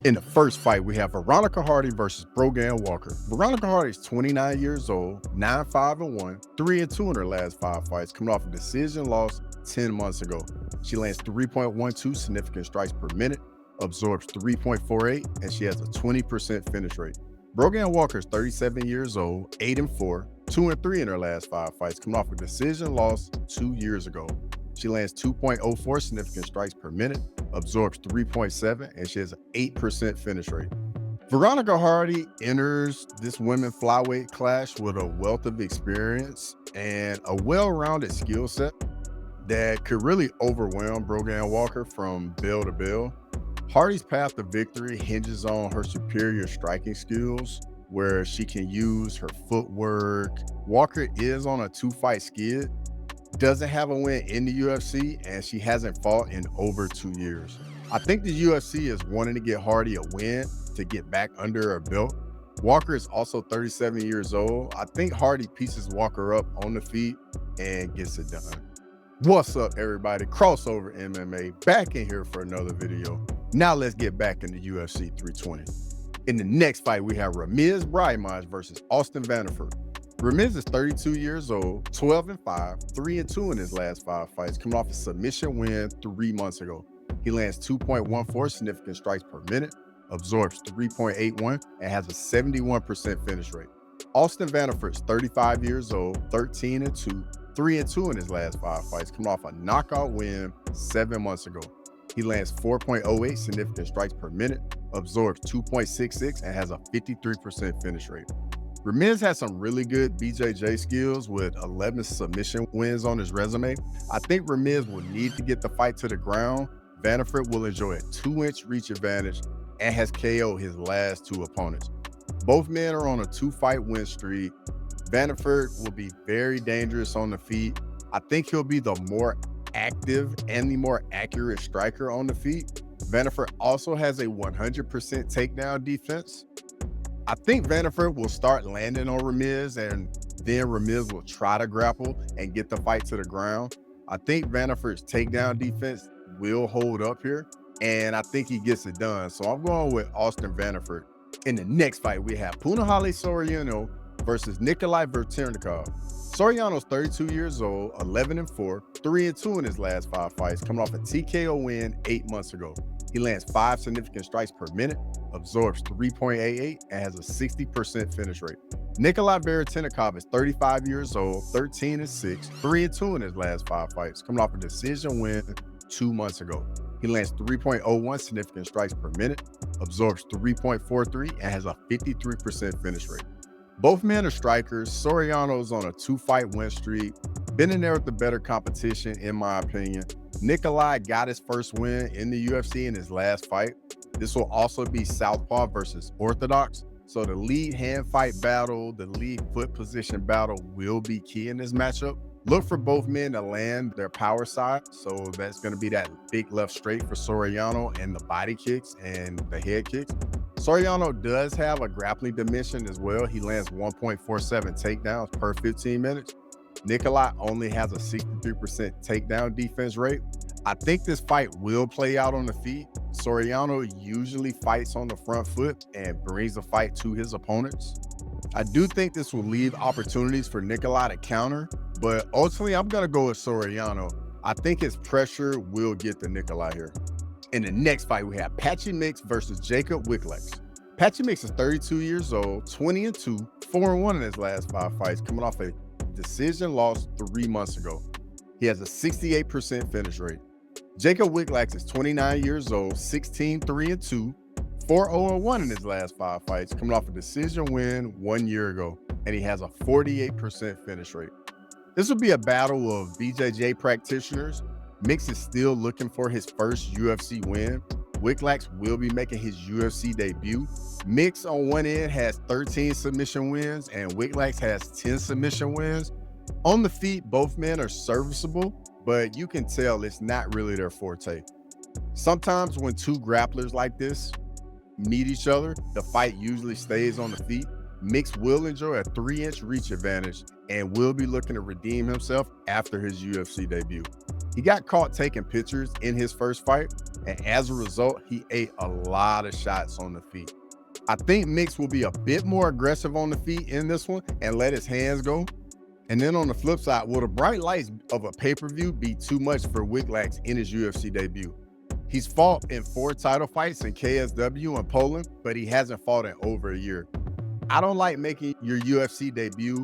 In the first fight, we have Veronica versus Brogan Walker. Veronica Hardy is 29 years old, 9-5-1, 3-2 in her last 5 fights, coming off a decision loss 10 months ago. She lands 3.12 significant strikes per minute, absorbs 3.48, and she has a 20% finish rate. Brogan Walker is 37 years old, 8-4, 2-3 in her last 5 fights, coming off a decision loss 2 years ago. She lands 2.04 significant strikes per minute, absorbs 3.7, and she has an 8% finish rate. Veronica Hardy enters this women flyweight clash with a wealth of experience and a well-rounded skill set that could really overwhelm Brogan Walker from bell to bell. Hardy's path to victory hinges on her superior striking skills, where she can use her footwork. Walker is on a 2-fight skid, doesn't have a win in the UFC, and she hasn't fought in over 2 years. I think the UFC is wanting to get Hardy a win to get back under her belt. Walker is also 37 years old. I think Hardy pieces Walker up on the feet and gets it done. What's up, everybody? Crossover MMA back in here for another video. Now let's get back into UFC 320. In the next fight, we have Ramiz Brahimaj versus Austin Vanderford. Ramiz is 32 years old, 12-5, 3-2 in his last 5 fights, coming off a submission win 3 months ago. He lands 2.14 significant strikes per minute, absorbs 3.81, and has a 71% finish rate. Austin Vanderford is 35 years old, 13-2, 3-2 in his last 5 fights, coming off a knockout win 7 months ago. He lands 4.08 significant strikes per minute, absorbs 2.66, and has a 53% finish rate. Ramiz has some really good BJJ skills with 11 submission wins on his resume. I think Ramiz will need to get the fight to the ground. Vanderford will enjoy a 2-inch reach advantage and has KO'd his last 2 opponents. Both men are on a 2-fight win streak. Vanderford will be very dangerous on the feet. I think he'll be the more active and the more accurate striker on the feet. Vanderford also has a 100% takedown defense. I think Vanderford will start landing on Ramiz, and then Ramiz will try to grapple and get the fight to the ground. I think Vanderford's takedown defense will hold up here, and I think he gets it done. So I'm going with Austin Vanderford. In the next fight, we have Punahele Soriano versus Nikolay Veretennikov. Soriano's 32 years old, 11-4, 3-2 in his last 5 fights, coming off a TKO win 8 months ago. He lands 5 significant strikes per minute, absorbs 3.88, and has a 60% finish rate. Nikolay Veretennikov is 35 years old, 13-6, 3-2 in his last 5 fights, coming off a decision win 2 months ago. He lands 3.01 significant strikes per minute, absorbs 3.43, and has a 53% finish rate. Both men are strikers. Soriano's on a 2-fight win streak, been in there with the better competition, in my opinion. Nikolay got his first win in the UFC in his last fight. This will also be Southpaw versus Orthodox. So the lead hand fight battle, the lead foot position battle will be key in this matchup. Look for both men to land their power side. So that's going to be that big left straight for Soriano and the body kicks and the head kicks. Soriano does have a grappling dimension as well. He lands 1.47 takedowns per 15 minutes. Nikolay only has a 63% takedown defense rate. I think this fight will play out on the feet. Soriano usually fights on the front foot and brings the fight to his opponents. I do think this will leave opportunities for Nikolay to counter, but ultimately I'm gonna go with Soriano. I think his pressure will get the Nikolay here. In the next fight, we have Patchy versus Jacob Wiklacz. Patchy is 32 years old, 20-2, 4-1 in his last 5 fights, coming off a decision loss 3 months ago. He has a 68% finish rate. Jacob Wiklacz is 29 years old, 16-3-2, 4-0-1 in his last 5 fights, coming off a decision win 1 year ago, and he has a 48% finish rate. This will be a battle of BJJ practitioners. Mix is still looking for his first UFC win. Wiklacz will be making his UFC debut. Mix on one end has 13 submission wins, and Wiklacz has 10 submission wins. On the feet, both men are serviceable, but you can tell it's not really their forte. Sometimes when 2 grapplers like this meet each other, the fight usually stays on the feet. Mix will enjoy a 3-inch reach advantage and will be looking to redeem himself after his UFC debut. He got caught taking pictures in his first fight, and as a result, he ate a lot of shots on the feet. I think Mix will be a bit more aggressive on the feet in this one and let his hands go. And then on the flip side, will the bright lights of a pay-per-view be too much for Wiklacz in his UFC debut? He's fought in 4 title fights in KSW and Poland, but he hasn't fought in over a year. I don't like making your UFC debut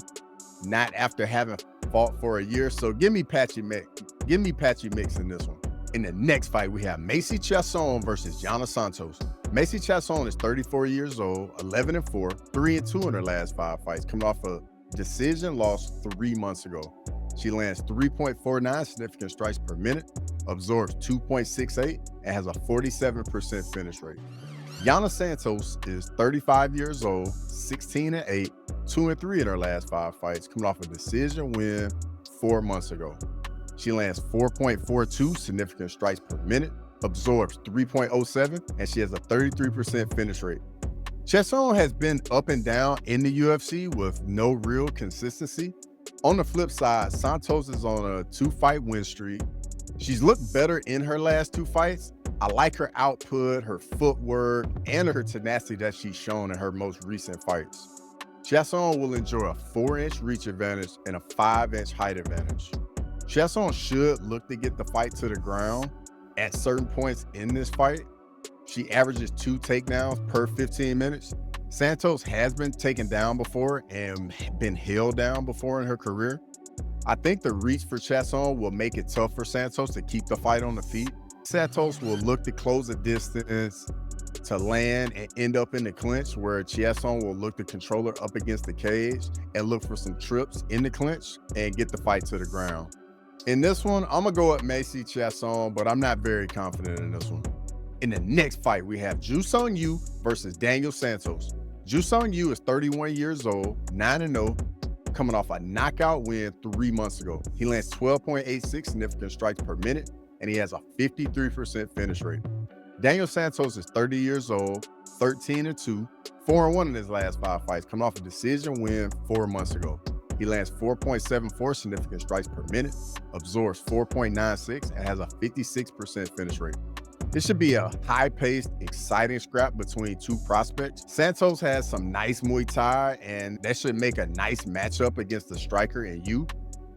not after having fought for a year, so give me Patchy Mix in this one. In the next fight, we have Macy Chiasson versus Yana Santos. Macy Chiasson is 34 years old, 11-4, 3-2 in her last 5 fights, coming off a decision loss 3 months ago. She lands 3.49 significant strikes per minute, absorbs 2.68, and has a 47% finish rate. Yana Santos is 35 years old, 16-8, 2-3 in her last 5 fights, coming off a decision win 4 months ago. She lands 4.42 significant strikes per minute, absorbs 3.07, and she has a 33% finish rate. Chiasson has been up and down in the UFC with no real consistency. On the flip side, Santos is on a 2-fight win streak. She's looked better in her last 2 fights. I like her output, her footwork, and her tenacity that she's shown in her most recent fights. Chiasson will enjoy a 4-inch reach advantage and a 5-inch height advantage. Chiasson should look to get the fight to the ground at certain points in this fight. She averages 2 takedowns per 15 minutes. Santos has been taken down before and been held down before in her career. I think the reach for Chiasson will make it tough for Santos to keep the fight on the feet. Santos will look to close the distance, to land and end up in the clinch, where Chiasson will look to control her up against the cage and look for some trips in the clinch and get the fight to the ground. In this one, I'm gonna go with Macy Chiasson, but I'm not very confident in this one. In the next fight, we have JooSang versus Daniel Santos. JooSang is 31 years old, 9-0, coming off a knockout win 3 months ago. He lands 12.86 significant strikes per minute, and he has a 53% finish rate. Daniel Santos is 30 years old, 13-2, 4-1 in his last 5 fights, coming off a decision win 4 months ago. He lands 4.74 significant strikes per minute, absorbs 4.96, and has a 56% finish rate. This should be a high-paced, exciting scrap between 2 prospects. Santos has some nice Muay Thai, and that should make a nice matchup against the striker in Yu.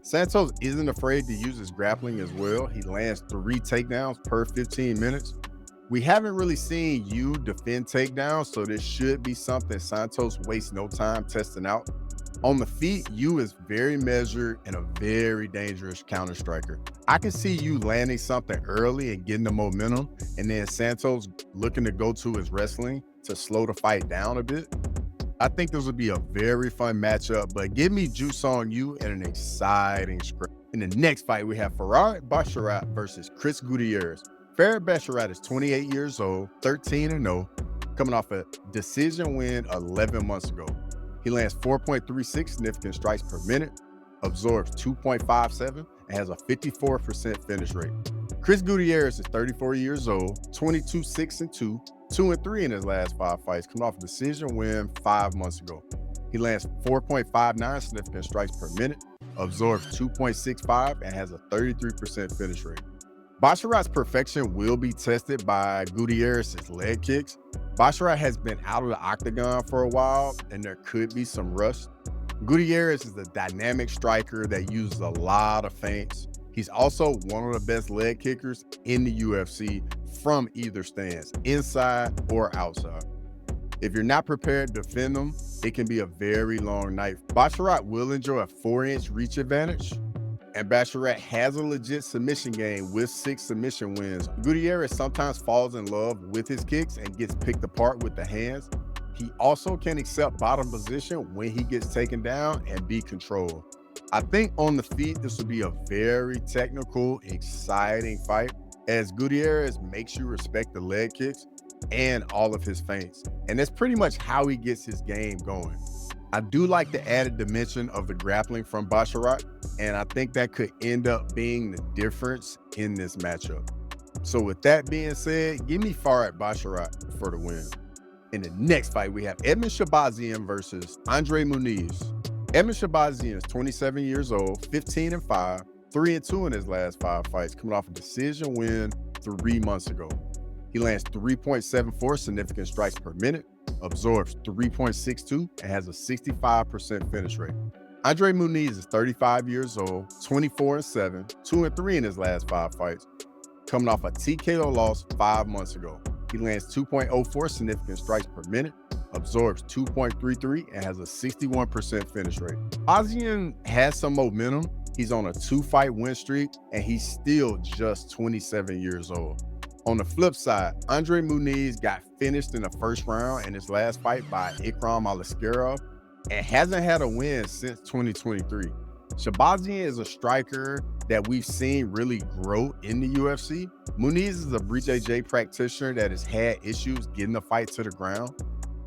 Santos isn't afraid to use his grappling as well. He lands 3 takedowns per 15 minutes. We haven't really seen Yu defend takedowns, so this should be something Santos wastes no time testing out. On the feet, Yu is very measured and a very dangerous counter striker. I can see Yu landing something early and getting the momentum, and then Santos looking to go to his wrestling to slow the fight down a bit. I think this would be a very fun matchup, but give me JooSang in an exciting script. In the next fight, we have Farid Basharat versus Chris Gutierrez. Farid Basharat is 28 years old, 13-0, coming off a decision win 11 months ago. He lands 4.36 significant strikes per minute, absorbs 2.57, and has a 54% finish rate. Chris Gutierrez is 34 years old, 22-6-2, 2-3 in his last 5 fights, coming off a decision win 5 months ago. He lands 4.59 significant strikes per minute, absorbs 2.65, and has a 33% finish rate. Basharat's perfection will be tested by Gutierrez's leg kicks. Basharat has been out of the octagon for a while, and there could be some rust. Gutierrez is a dynamic striker that uses a lot of feints. He's also one of the best leg kickers in the UFC from either stance, inside or outside. If you're not prepared to defend him, it can be a very long night. Basharat will enjoy a 4-inch reach advantage, and Basharat has a legit submission game with 6 submission wins. Gutierrez sometimes falls in love with his kicks and gets picked apart with the hands. He also can accept bottom position when he gets taken down and be controlled. I think on the feet, this will be a very technical, exciting fight, as Gutierrez makes you respect the leg kicks and all of his feints. And that's pretty much how he gets his game going. I do like the added dimension of the grappling from Basharat, and I think that could end up being the difference in this matchup. So with that being said, give me Farid Basharat for the win. In the next fight, we have Edmund Shahbazyan versus Andre Muniz. Edmund Shahbazyan is 27 years old, 15-5, 3-2 in his last 5 fights, coming off a decision win 3 months ago. He lands 3.74 significant strikes per minute, absorbs 3.62, and has a 65% finish rate. Andre Muniz is 35 years old, 24-7, 2-3 in his last 5 fights, coming off a TKO loss 5 months ago. He lands 2.04 significant strikes per minute, absorbs 2.33, and has a 61% finish rate. Shahbazyan has some momentum. He's on a 2-fight win streak, and he's still just 27 years old. On the flip side, Andre Muniz got finished in the first round in his last fight by Ikram Aliskerov and hasn't had a win since 2023. Shahbazyan is a striker that we've seen really grow in the UFC. Muniz is a BJJ practitioner that has had issues getting the fight to the ground.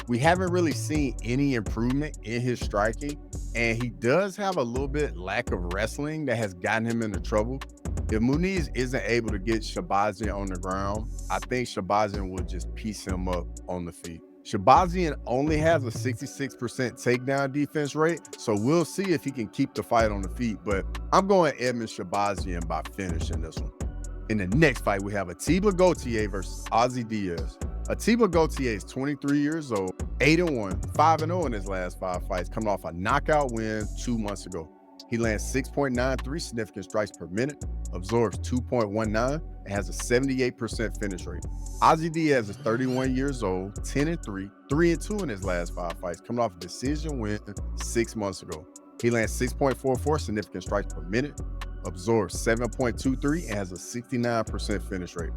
We haven't really seen any improvement in his striking, and he does have a little bit lack of wrestling that has gotten him into trouble. If Muniz isn't able to get Shahbazyan on the ground, I think Shahbazyan will just piece him up on the feet. Shahbazyan only has a 66% takedown defense rate, so we'll see if he can keep the fight on the feet, but I'm going Edmund Shahbazyan by finish in this one. In the next fight, we have Atiba Gautier versus Ozzy Diaz. Atiba Gautier is 23 years old, 8-1, 5-0 in his last 5 fights, coming off a knockout win 2 months ago. He lands 6.93 significant strikes per minute, absorbs 2.19, and has a 78% finish rate. Ozzy Diaz is 31 years old, 10-3, 3-2 in his last 5 fights, coming off a decision win 6 months ago. He lands 6.44 significant strikes per minute, absorbs 7.23, and has a 69% finish rate.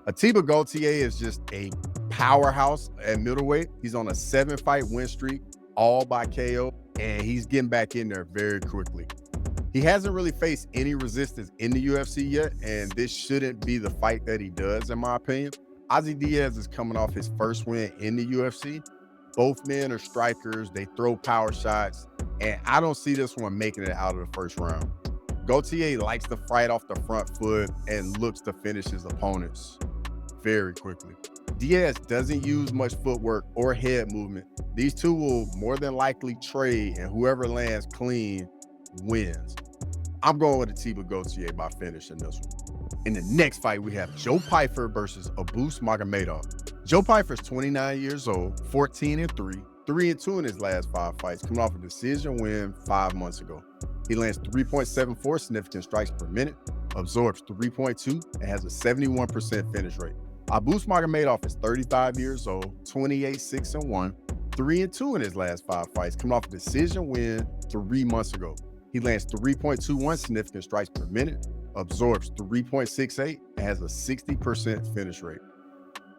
Atiba Gautier is just a powerhouse at middleweight. He's on a 7-fight win streak, all by KO, and he's getting back in there very quickly. He hasn't really faced any resistance in the UFC yet, and this shouldn't be the fight that he does, in my opinion. Ozzy Diaz is coming off his first win in the UFC. Both men are strikers. They throw power shots, and I don't see this one making it out of the first round. Gautier likes to fight off the front foot and looks to finish his opponents very quickly. Diaz doesn't use much footwork or head movement. These two will more than likely trade, and whoever lands clean wins. I'm going with Atiba Gautier by finish in this one. In the next fight, we have Joe Pyfer versus Abus Magomedov. Joe Pyfer is 29 years old, 14-3, 3-2 in his last 5 fights, coming off a decision win 5 months ago. He lands 3.74 significant strikes per minute, absorbs 3.2, and has a 71% finish rate. Abus Magomedov is 35 years old, 28-6-1, 3-2 in his last 5 fights, coming off a decision win 3 months ago. He lands 3.21 significant strikes per minute, absorbs 3.68, and has a 60% finish rate.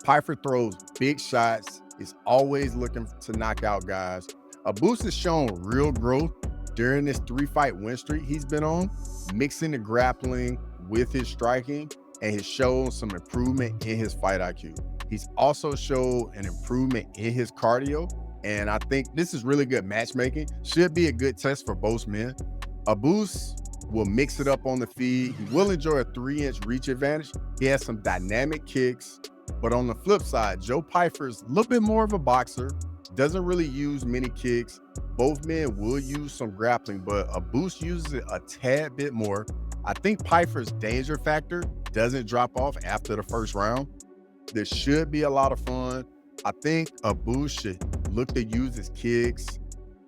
Pyfer throws big shots, is always looking to knock out guys. Abus has shown real growth during this 3-fight win streak he's been on, mixing the grappling with his striking, and has shown some improvement in his fight IQ. He's also showed an improvement in his cardio, and I think this is really good matchmaking. Should be a good test for both men. Abus will mix it up on the feed. He will enjoy a 3-inch reach advantage. He has some dynamic kicks, but on the flip side, Joe Pyfer's a little bit more of a boxer, doesn't really use many kicks. Both men will use some grappling, but Abus uses it a tad bit more. I think Pyfer's danger factor doesn't drop off after the first round. This should be a lot of fun. I think Abus should look to use his kicks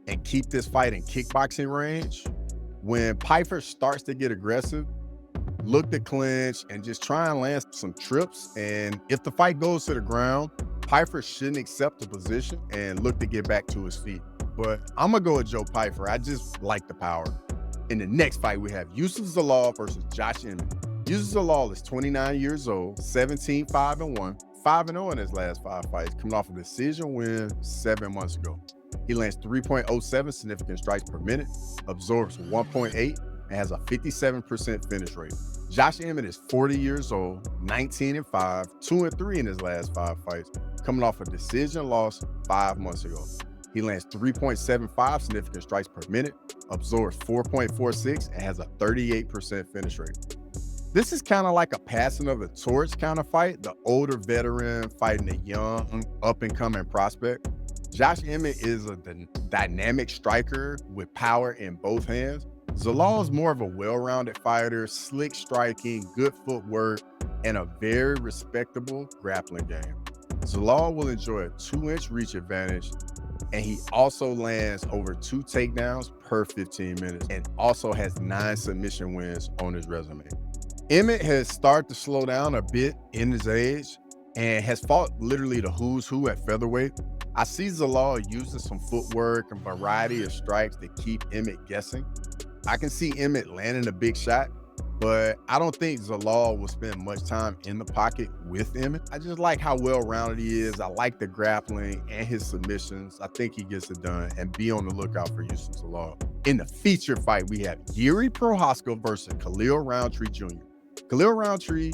and keep this fight in kickboxing range. When Pyfer starts to get aggressive, look to clinch and just try and land some trips. And if the fight goes to the ground, Pyfer shouldn't accept the position and look to get back to his feet. But I'm going to go with Joe Pyfer. I just like the power. In the next fight, we have Youssef Zalal versus Josh Emmett. Youssef Zalal is 29 years old, 17-5-1, 5-0 in his last 5 fights, coming off a decision win 7 months ago. He lands 3.07 significant strikes per minute, absorbs 1.8, and has a 57% finish rate. Josh Emmett is 40 years old, 19-5, 2-3 in his last 5 fights, coming off a decision loss 5 months ago. He lands 3.75 significant strikes per minute, absorbs 4.46, and has a 38% finish rate. This is kind of like a passing of the torch kind of fight, the older veteran fighting a young, up-and-coming prospect. Josh Emmett is a dynamic striker with power in both hands. Zalal is more of a well-rounded fighter, slick striking, good footwork, and a very respectable grappling game. Zalal will enjoy a 2-inch reach advantage, and he also lands over 2 takedowns per 15 minutes and also has 9 submission wins on his resume. Emmett has started to slow down a bit in his age and has fought literally the who's who at featherweight. I see Zalal using some footwork and variety of strikes to keep Emmett guessing. I can see Emmett landing a big shot, but I don't think Zalal will spend much time in the pocket with Emmett. I just like how well-rounded he is. I like the grappling and his submissions. I think he gets it done, and be on the lookout for Youssef Zalal. In the feature fight, we have Yuri Prochazka versus Khalil Roundtree Jr. Khalil Roundtree,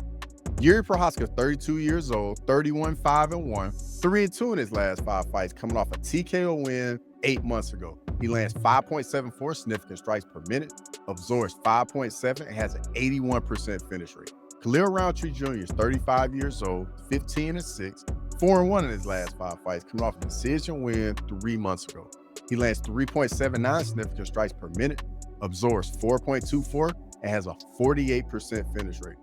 Yuri Prochazka, 32 years old, 31-5-1, 3-2 in his last 5 fights, coming off a TKO win 8 months ago. He lands 5.74 significant strikes per minute, absorbs 5.7, and has an 81% finish rate. Khalil Roundtree Jr. is 35 years old, 15-6, 4-1 in his last 5 fights, coming off a decision win 3 months ago. He lands 3.79 significant strikes per minute, absorbs 4.24, and has a 48% finish rate.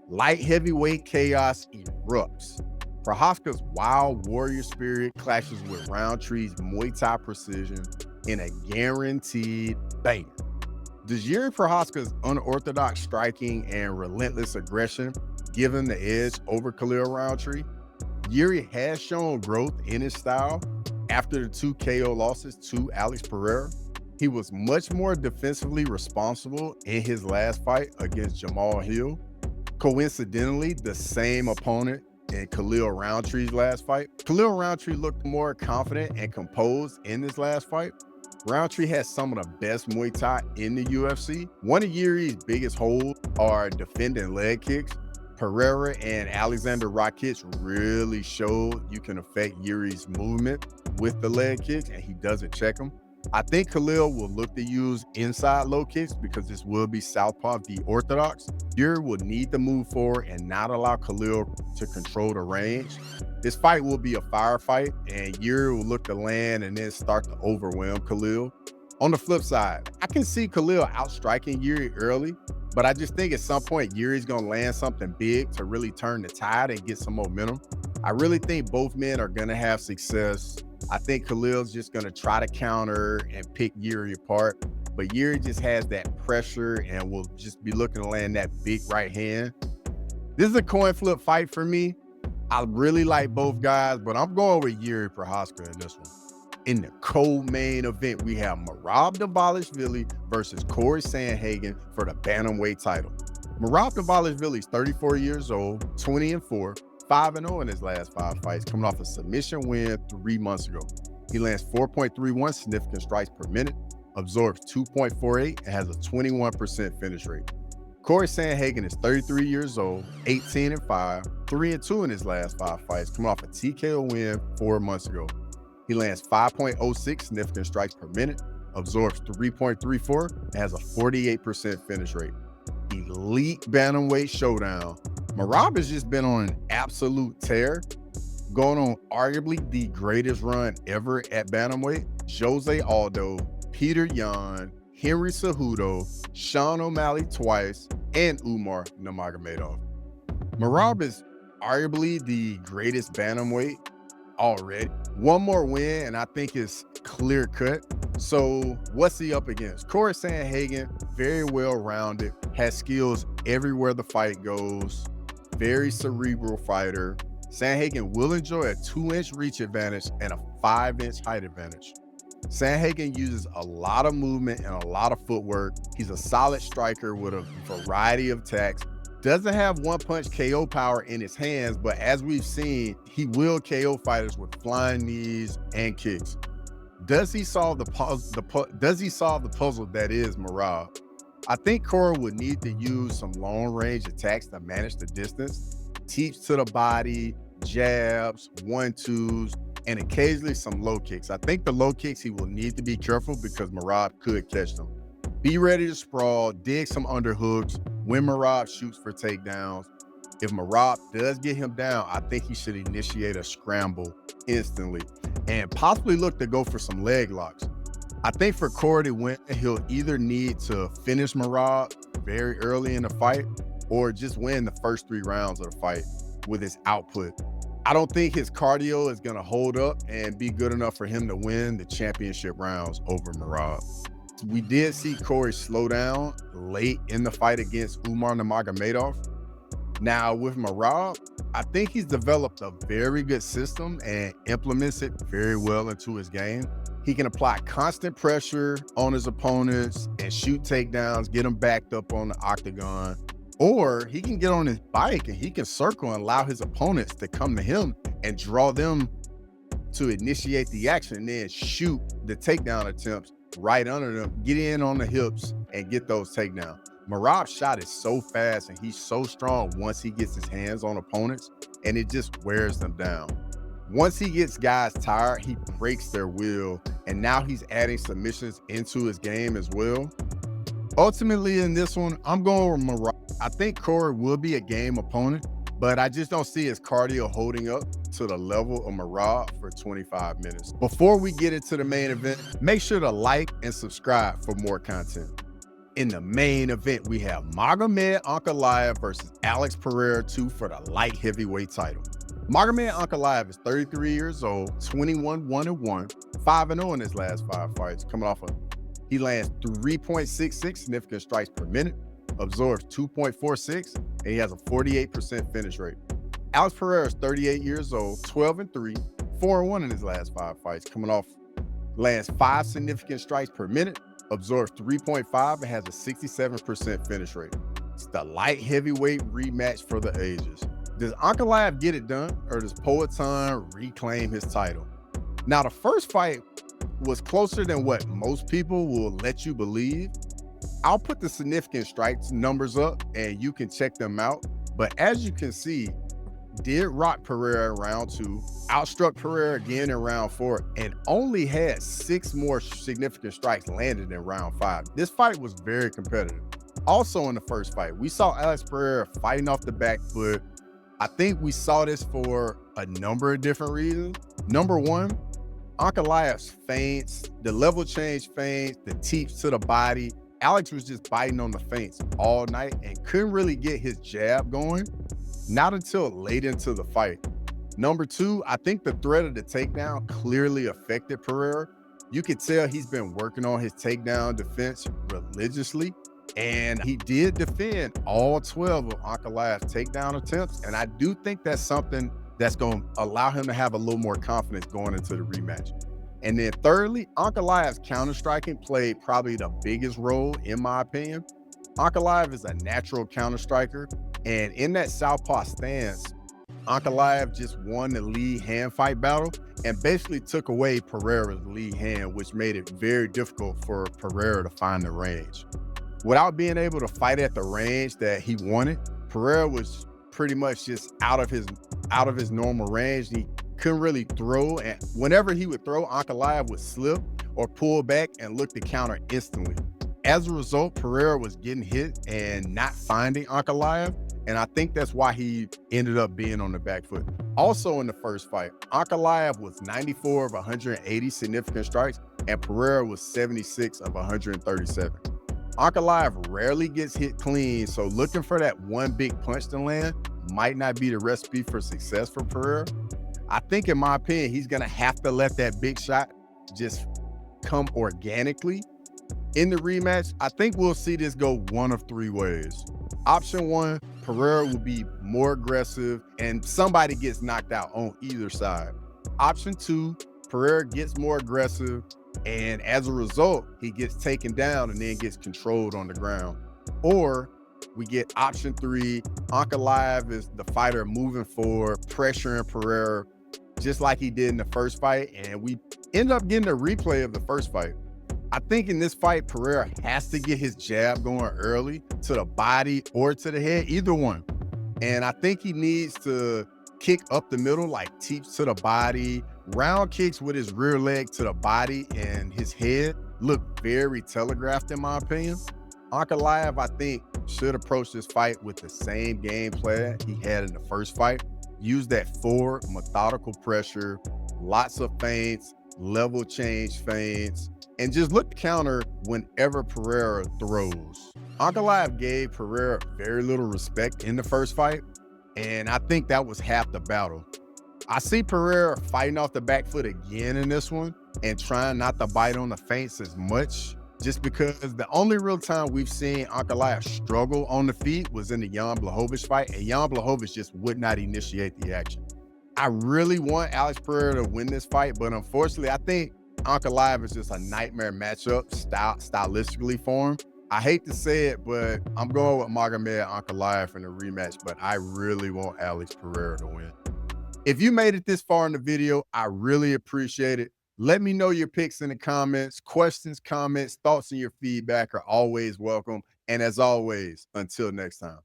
Light heavyweight chaos erupts. Prochazka's wild warrior spirit clashes with Roundtree's Muay Thai precision in a guaranteed banger. Does Yuri Prochazka's unorthodox striking and relentless aggression give him the edge over Khalil Roundtree? Yuri has shown growth in his style after the 2 KO losses to Alex Pereira. He was much more defensively responsible in his last fight against Jamal Hill. Coincidentally, the same opponent in Khalil Roundtree's last fight. Khalil Roundtree looked more confident and composed in his last fight. Roundtree has some of the best Muay Thai in the UFC. One of Yuri's biggest holes are defending leg kicks. Pereira and Alexander Rakic really showed you can affect Yuri's movement with the leg kicks, and he doesn't check them. I think Khalil will look to use inside low kicks because this will be southpaw v orthodox. Yuri will need to move forward and not allow Khalil to control the range. This fight will be a firefight, and Yuri will look to land and then start to overwhelm Khalil. On the flip side, I can see Khalil outstriking Yuri early, but I just think at some point Yuri's gonna land something big to really turn the tide and get some momentum. I really think both men are gonna have success. I think Khalil's just going to try to counter and pick Yuri apart, but Yuri just has that pressure and will just be looking to land that big right hand. This is a coin flip fight for me. I really like both guys, but I'm going with Yuri Prochazka in this one. In the co-main event, we have Merab Dvalishvili versus Corey Sandhagen for the bantamweight title. Merab Dvalishvili is 34 years old, 20-4, 5-0 in his last 5 fights, coming off a submission win 3 months ago. He lands 4.31 significant strikes per minute, absorbs 2.48, and has a 21% finish rate. Corey Sandhagen is 33 years old, 18-5, 3-2 in his last 5 fights, coming off a TKO win 4 months ago. He lands 5.06 significant strikes per minute, absorbs 3.34, and has a 48% finish rate. Elite bantamweight showdown. Merab has just been on an absolute tear, going on arguably the greatest run ever at bantamweight. Jose Aldo, Peter Yan, Henry Cejudo, Sean O'Malley twice, and Umar Nurmagomedov. Merab is arguably the greatest bantamweight already. One more win, and I think it's clear cut. So what's he up against? Corey Sandhagen, very well-rounded, has skills everywhere the fight goes, very cerebral fighter. Sandhagen will enjoy a 2-inch reach advantage and a 5-inch height advantage. Sandhagen uses a lot of movement and a lot of footwork. He's a solid striker with a variety of attacks. Doesn't have one-punch KO power in his hands, but as we've seen, he will KO fighters with flying knees and kicks. Does he solve the puzzle that is Merab? I think Corey would need to use some long-range attacks to manage the distance, teeps to the body, jabs, 1-2s, and occasionally some low kicks. I think the low kicks he will need to be careful because Merab could catch them. Be ready to sprawl, dig some underhooks when Merab shoots for takedowns. If Merab does get him down, I think he should initiate a scramble instantly and possibly look to go for some leg locks. I think for Corey to win, he'll either need to finish Merab very early in the fight or just win the first 3 rounds of the fight with his output. I don't think his cardio is going to hold up and be good enough for him to win the championship rounds over Merab. We did see Corey slow down late in the fight against Umar Magomedov. Now with Merab, I think he's developed a very good system and implements it very well into his game. He can apply constant pressure on his opponents and shoot takedowns, get them backed up on the octagon. Or he can get on his bike and he can circle and allow his opponents to come to him and draw them to initiate the action and then shoot the takedown attempts right under them, get in on the hips and get those takedowns. Merab's shot is so fast and he's so strong once he gets his hands on opponents, and it just wears them down. Once he gets guys tired, he breaks their will, and now he's adding submissions into his game as well. Ultimately in this one, I'm going with Merab. I think Corey will be a game opponent, but I just don't see his cardio holding up to the level of Merab for 25 minutes. Before we get into the main event, make sure to like and subscribe for more content. In the main event, we have Magomed Ankalaev versus Alex Pereira 2 for the light heavyweight title. Magomed Ankalaev is 33 years old, 21-1-1, 5-0 in his last 5 fights, coming off he lands 3.66 significant strikes per minute, absorbs 2.46, and he has a 48% finish rate. Alex Pereira is 38 years old, 12-3, 4-1 in his last 5 fights, coming off lands 5 significant strikes per minute, absorbs 3.5, and has a 67% finish rate. It's the light heavyweight rematch for the ages. Does Ankalaev get it done, or does Poatan reclaim his title? Now, the first fight was closer than what most people will let you believe. I'll put the significant strikes numbers up and you can check them out. But as you can see, did rock Pereira in round 2, outstruck Pereira again in round 4, and only had 6 more significant strikes landed in round 5. This fight was very competitive. Also in the first fight, we saw Alex Pereira fighting off the back foot. I think we saw this for a number of different reasons. Number one, Ankalaev's feints, the level change feints, the teeps to the body. Alex was just biting on the feints all night and couldn't really get his jab going, not until late into the fight. Number two, I think the threat of the takedown clearly affected Pereira. You could tell he's been working on his takedown defense religiously, and he did defend all 12 of Ankalaev's takedown attempts, and I do think that's something that's going to allow him to have a little more confidence going into the rematch. And then thirdly, Ankalaev's counter-striking played probably the biggest role, in my opinion. Ankalaev is a natural counter-striker, and in that southpaw stance, Ankalaev just won the lead hand fight battle and basically took away Pereira's lead hand, which made it very difficult for Pereira to find the range. Without being able to fight at the range that he wanted, Pereira was pretty much just out of his normal range. He couldn't really throw, and whenever he would throw, Ankalaev would slip or pull back and look to counter instantly. As a result, Pereira was getting hit and not finding Ankalaev, and I think that's why he ended up being on the back foot. Also in the first fight, Ankalaev was 94 of 180 significant strikes, and Pereira was 76 of 137. Ankalaev rarely gets hit clean, so looking for that one big punch to land might not be the recipe for success for Pereira. I think, in my opinion, he's gonna have to let that big shot just come organically. In the rematch, I think we'll see this go one of 3 ways. Option 1, Pereira will be more aggressive and somebody gets knocked out on either side. Option 2, Pereira gets more aggressive, and as a result, he gets taken down and then gets controlled on the ground. Or we get option 3, Ankalaev is the fighter moving forward, pressuring Pereira, just like he did in the first fight, and we end up getting a replay of the first fight. I think in this fight, Pereira has to get his jab going early to the body or to the head, either one. And I think he needs to kick up the middle, like teeps to the body, round kicks with his rear leg to the body and his head, looked very telegraphed in my opinion. Ankalaev, I think, should approach this fight with the same game plan he had in the first fight. Use that forward, methodical pressure, lots of feints, level change feints, and just look to counter whenever Pereira throws. Ankalaev gave Pereira very little respect in the first fight, and I think that was half the battle. I see Pereira fighting off the back foot again in this one and trying not to bite on the feints as much, just because the only real time we've seen Ankalaev struggle on the feet was in the Jan Blachowicz fight, and Jan Blachowicz just would not initiate the action. I really want Alex Pereira to win this fight, but unfortunately, I think Ankalaev is just a nightmare matchup stylistically for him. I hate to say it, but I'm going with Magomed Ankalaev in the rematch, but I really want Alex Pereira to win. If you made it this far in the video, I really appreciate it. Let me know your picks in the comments. Questions, comments, thoughts, and your feedback are always welcome. And as always, until next time.